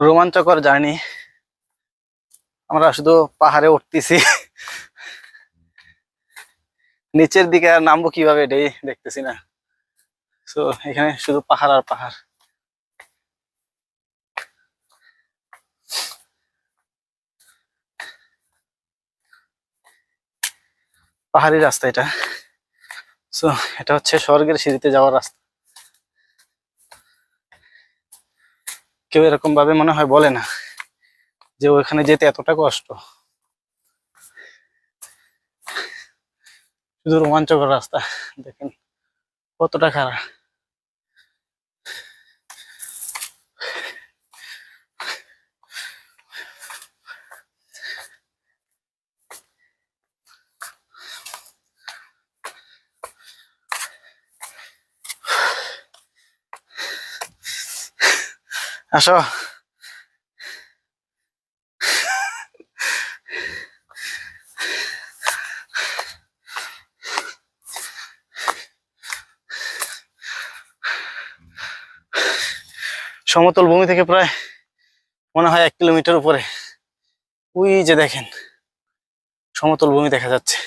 রোমাঞ্চকর জার্নি। আমরা শুধু পাহাড়ে উঠতেছি, নিচের দিকে আর নামবো কিভাবে এটাই দেখতেছি না। তো এখানে শুধু পাহাড় আর পাহাড়। পাহাড়ি রাস্তা এটা। তো এটা হচ্ছে স্বর্গের সিঁড়িতে যাওয়ার রাস্তা। কেউ এরকম ভাবে মনে হয় বলে না যে ওইখানে যেতে এতটা কষ্ট। শুধু রোমাঞ্চকর রাস্তা, দেখেন কতটা খারাপ। আসো। সমতল ভূমি থেকে প্রায় মনে হয় 1 কিলোমিটার উপরে ওই যে দেখেন সমতল ভূমি দেখা যাচ্ছে।